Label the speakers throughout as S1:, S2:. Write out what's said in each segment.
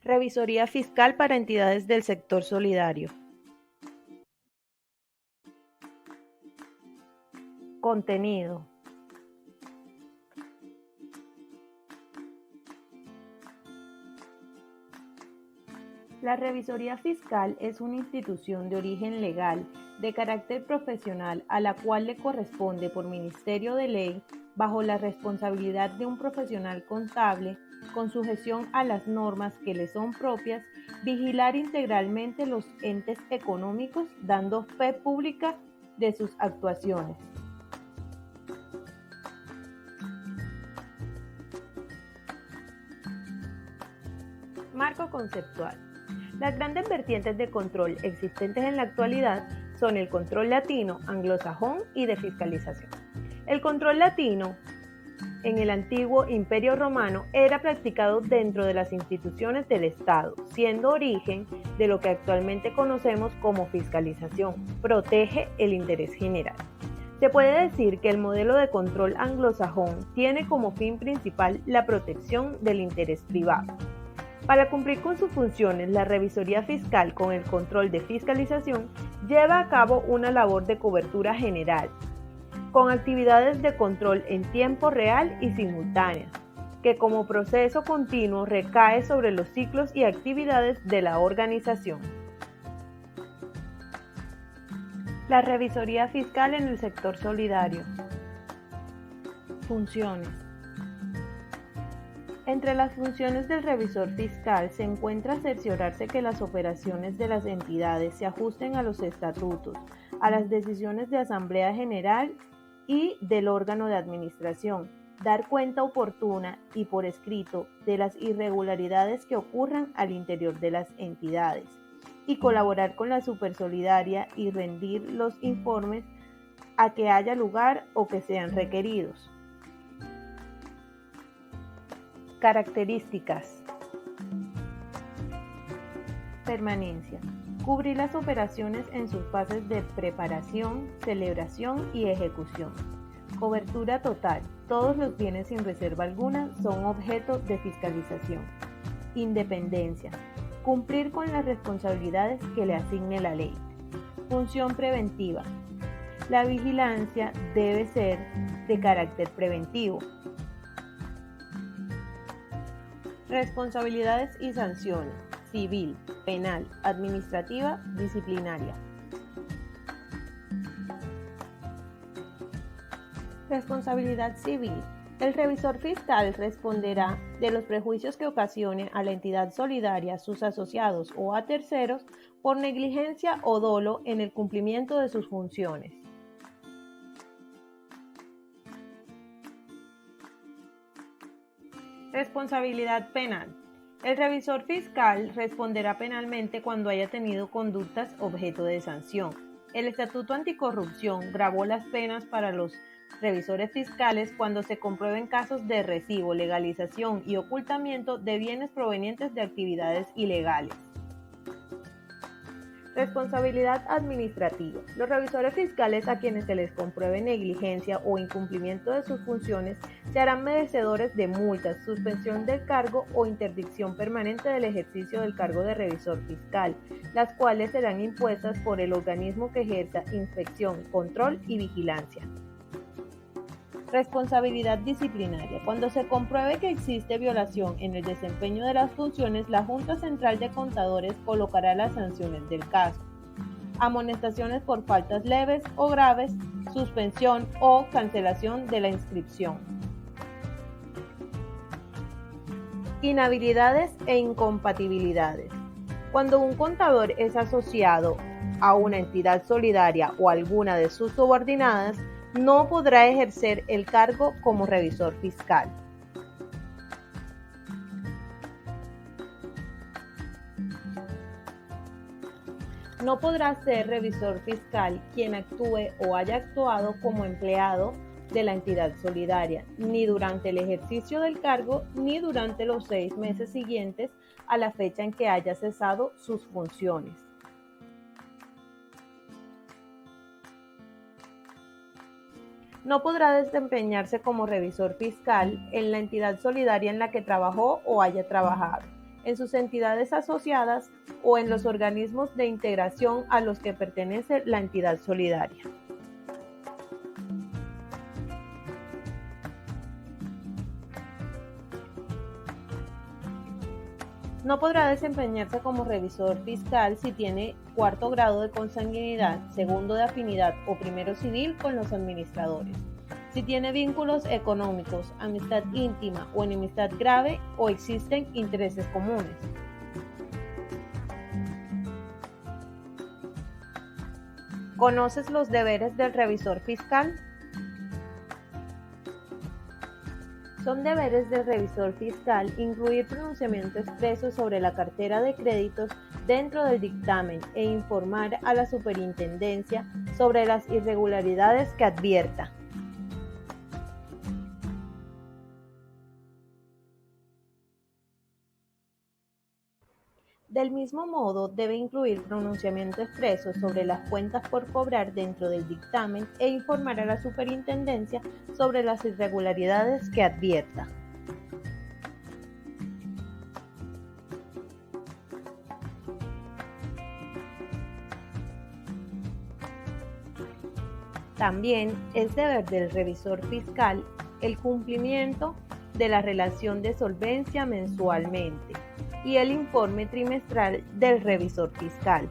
S1: Revisoría fiscal para entidades del sector solidario. Contenido. La Revisoría Fiscal es una institución de origen legal, de carácter profesional, a la cual le corresponde por ministerio de ley, bajo la responsabilidad de un profesional contable, con sujeción a las normas que le son propias, vigilar integralmente los entes económicos, dando fe pública de sus actuaciones. Marco conceptual. Las grandes vertientes de control existentes en la actualidad son el control latino, anglosajón y de fiscalización. El control latino, en el antiguo Imperio Romano, era practicado dentro de las instituciones del Estado, siendo origen de lo que actualmente conocemos como fiscalización. Protege el interés general. Se puede decir que el modelo de control anglosajón tiene como fin principal la protección del interés privado. Para cumplir con sus funciones, la revisoría fiscal con el control de fiscalización lleva a cabo una labor de cobertura general, con actividades de control en tiempo real y simultáneas, que como proceso continuo recae sobre los ciclos y actividades de la organización. La revisoría fiscal en el sector solidario. Funciones. Entre las funciones del revisor fiscal se encuentra cerciorarse que las operaciones de las entidades se ajusten a los estatutos, a las decisiones de Asamblea General y del órgano de administración, dar cuenta oportuna y por escrito de las irregularidades que ocurran al interior de las entidades, y colaborar con la Supersolidaria y rendir los informes a que haya lugar o que sean requeridos. Características. Permanencia. Cubrir las operaciones en sus fases de preparación, celebración y ejecución. Cobertura total. Todos los bienes sin reserva alguna son objeto de fiscalización. Independencia. Cumplir con las responsabilidades que le asigne la ley. Función preventiva. La vigilancia debe ser de carácter preventivo. Responsabilidades y sanciones: civil, penal, administrativa, disciplinaria. Responsabilidad civil. El revisor fiscal responderá de los perjuicios que ocasione a la entidad solidaria, sus asociados o a terceros por negligencia o dolo en el cumplimiento de sus funciones. Responsabilidad penal. El revisor fiscal responderá penalmente cuando haya tenido conductas objeto de sanción. El Estatuto Anticorrupción gravó las penas para los revisores fiscales cuando se comprueben casos de recibo, legalización y ocultamiento de bienes provenientes de actividades ilegales. Responsabilidad administrativa. Los revisores fiscales a quienes se les compruebe negligencia o incumplimiento de sus funciones se harán merecedores de multas, suspensión del cargo o interdicción permanente del ejercicio del cargo de revisor fiscal, las cuales serán impuestas por el organismo que ejerza inspección, control y vigilancia. Responsabilidad disciplinaria. Cuando se compruebe que existe violación en el desempeño de las funciones, la Junta Central de Contadores colocará las sanciones del caso: amonestaciones por faltas leves o graves, suspensión o cancelación de la inscripción. Inhabilidades e incompatibilidades. Cuando un contador es asociado a una entidad solidaria o alguna de sus subordinadas, no podrá ejercer el cargo como revisor fiscal. No podrá ser revisor fiscal quien actúe o haya actuado como empleado de la entidad solidaria, ni durante el ejercicio del cargo, ni durante los 6 meses siguientes a la fecha en que haya cesado sus funciones. No podrá desempeñarse como revisor fiscal en la entidad solidaria en la que trabajó o haya trabajado, en sus entidades asociadas o en los organismos de integración a los que pertenece la entidad solidaria. No podrá desempeñarse como revisor fiscal si tiene cuarto grado de consanguinidad, segundo de afinidad o primero civil con los administradores. Si tiene vínculos económicos, amistad íntima o enemistad grave o existen intereses comunes. ¿Conoces los deberes del revisor fiscal? Son deberes del revisor fiscal incluir pronunciamiento expreso sobre la cartera de créditos dentro del dictamen e informar a la superintendencia sobre las irregularidades que advierta. Del mismo modo, debe incluir pronunciamiento expreso sobre las cuentas por cobrar dentro del dictamen e informar a la superintendencia sobre las irregularidades que advierta. También es deber del revisor fiscal el cumplimiento de la relación de solvencia mensualmente y el informe trimestral del revisor fiscal.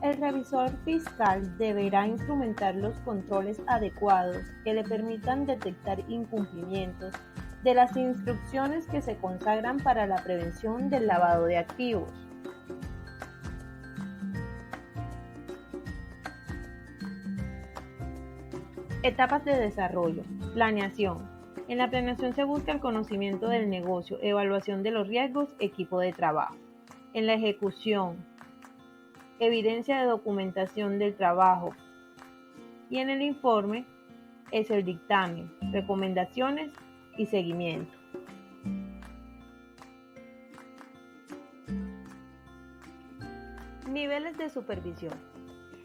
S1: El revisor fiscal deberá instrumentar los controles adecuados que le permitan detectar incumplimientos de las instrucciones que se consagran para la prevención del lavado de activos. Etapas de desarrollo. Planeación. En la planeación se busca el conocimiento del negocio, evaluación de los riesgos, equipo de trabajo. En la ejecución, evidencia de documentación del trabajo. Y en el informe es el dictamen, recomendaciones y seguimiento. Niveles de supervisión.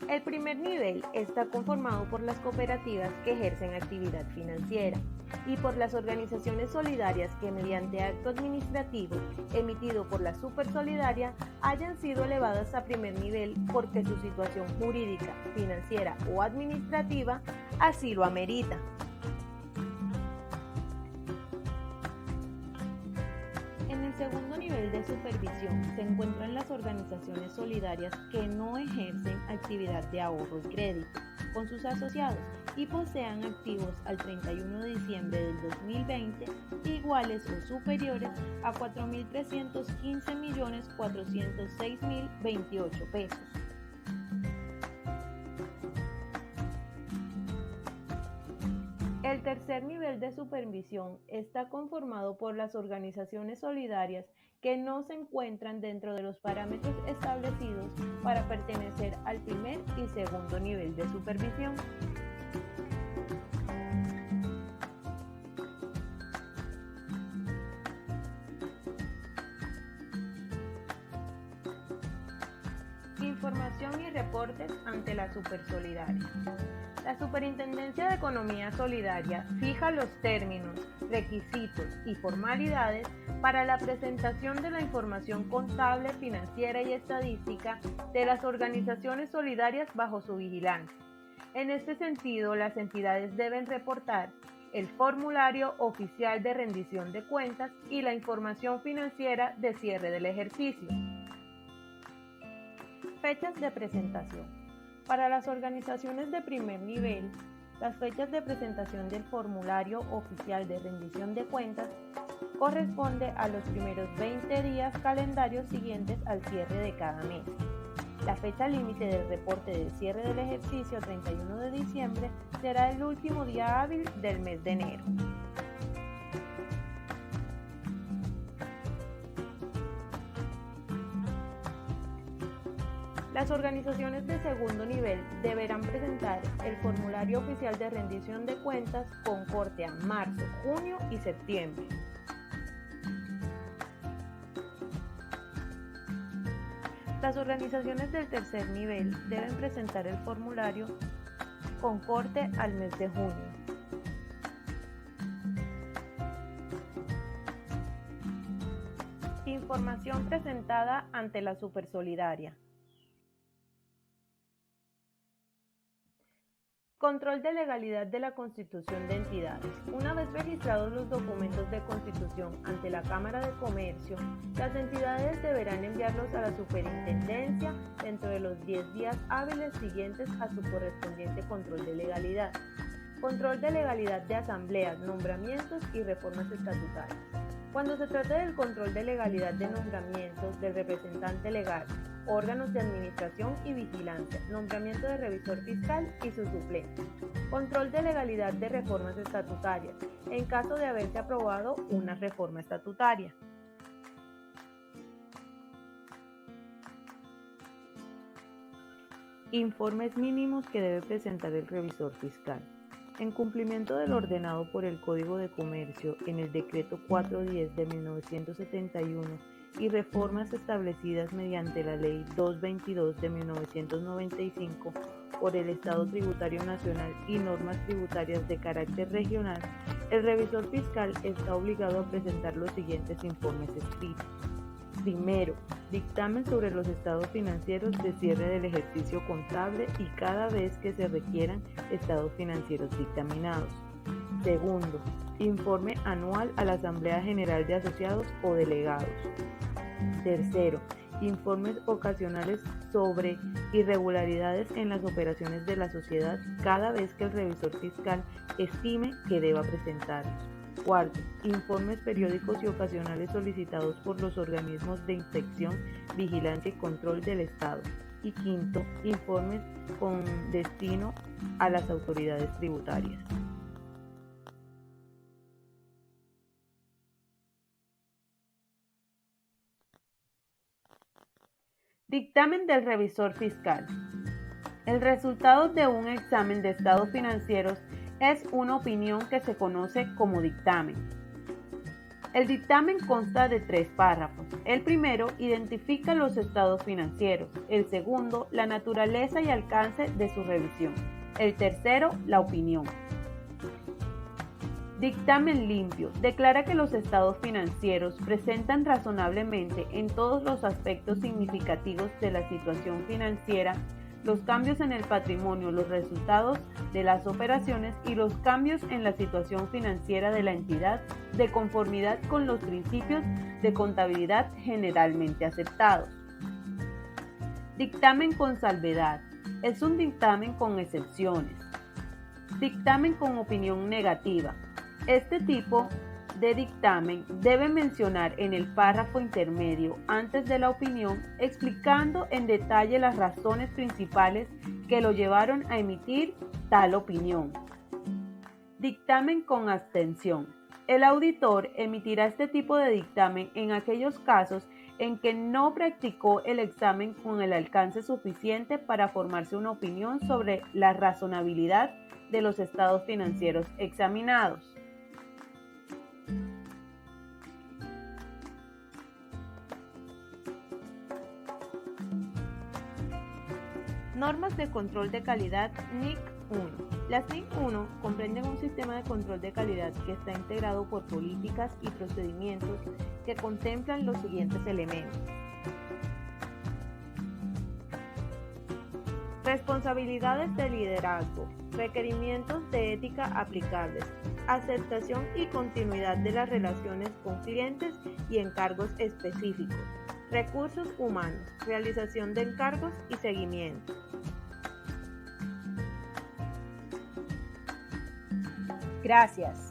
S1: El primer nivel está conformado por las cooperativas que ejercen actividad financiera y por las organizaciones solidarias que mediante acto administrativo emitido por la Supersolidaria hayan sido elevadas a primer nivel porque su situación jurídica, financiera o administrativa así lo amerita. En el segundo nivel de supervisión se encuentran las organizaciones solidarias que no ejercen actividad de ahorro y crédito con sus asociados y posean activos al 31 de diciembre del 2020 iguales o superiores a 4.315.406.028 pesos. El tercer nivel de supervisión está conformado por las organizaciones solidarias que no se encuentran dentro de los parámetros establecidos para pertenecer al primer y segundo nivel de supervisión. Información y reportes ante la Supersolidaria. La Superintendencia de Economía Solidaria fija los términos, requisitos y formalidades para la presentación de la información contable, financiera y estadística de las organizaciones solidarias bajo su vigilancia. En este sentido, las entidades deben reportar el formulario oficial de rendición de cuentas y la información financiera de cierre del ejercicio. Fechas de presentación. Para las organizaciones de primer nivel, las fechas de presentación del formulario oficial de rendición de cuentas corresponde a los primeros 20 días calendarios siguientes al cierre de cada mes. La fecha límite del reporte del cierre del ejercicio 31 de diciembre será el último día hábil del mes de enero. Las organizaciones de segundo nivel deberán presentar el formulario oficial de rendición de cuentas con corte a marzo, junio y septiembre. Las organizaciones del tercer nivel deben presentar el formulario con corte al mes de junio. Información presentada ante la Supersolidaria. Control de legalidad de la constitución de entidades. Una vez registrados los documentos de constitución ante la Cámara de Comercio, las entidades deberán enviarlos a la Superintendencia dentro de los 10 días hábiles siguientes a su correspondiente control de legalidad. Control de legalidad de asambleas, nombramientos y reformas estatutarias. Cuando se trate del control de legalidad de nombramientos del representante legal, órganos de administración y vigilancia, nombramiento de revisor fiscal y su suplente. Control de legalidad de reformas estatutarias, en caso de haberse aprobado una reforma estatutaria. Informes mínimos que debe presentar el revisor fiscal. En cumplimiento de lo ordenado por el Código de Comercio en el Decreto 410 de 1971 y reformas establecidas mediante la Ley 222 de 1995 por el Estado Tributario Nacional y normas tributarias de carácter regional, el revisor fiscal está obligado a presentar los siguientes informes escritos. Primero, dictamen sobre los estados financieros de cierre del ejercicio contable y cada vez que se requieran estados financieros dictaminados. Segundo, informe anual a la Asamblea General de Asociados o Delegados. Tercero, informes ocasionales sobre irregularidades en las operaciones de la sociedad cada vez que el revisor fiscal estime que deba presentarlos. Cuarto, informes periódicos y ocasionales solicitados por los organismos de inspección, vigilancia y control del Estado. Y quinto, informes con destino a las autoridades tributarias. Dictamen del revisor fiscal. El resultado de un examen de estados financieros es una opinión que se conoce como dictamen. El dictamen consta de 3 párrafos. El primero identifica los estados financieros. El segundo, la naturaleza y alcance de su revisión. El tercero, la opinión. Dictamen limpio. Declara que los estados financieros presentan razonablemente en todos los aspectos significativos de la situación financiera los cambios en el patrimonio, los resultados de las operaciones y los cambios en la situación financiera de la entidad de conformidad con los principios de contabilidad generalmente aceptados. Dictamen con salvedad. Es un dictamen con excepciones. Dictamen con opinión negativa. Este tipo de dictamen debe mencionar en el párrafo intermedio antes de la opinión, explicando en detalle las razones principales que lo llevaron a emitir tal opinión. Dictamen con abstención. El auditor emitirá este tipo de dictamen en aquellos casos en que no practicó el examen con el alcance suficiente para formarse una opinión sobre la razonabilidad de los estados financieros examinados. Normas de control de calidad NIC 1. Las NIC 1 comprenden un sistema de control de calidad que está integrado por políticas y procedimientos que contemplan los siguientes elementos. Responsabilidades de liderazgo, requerimientos de ética aplicables, aceptación y continuidad de las relaciones con clientes y encargos específicos, recursos humanos, realización de encargos y seguimiento. Gracias.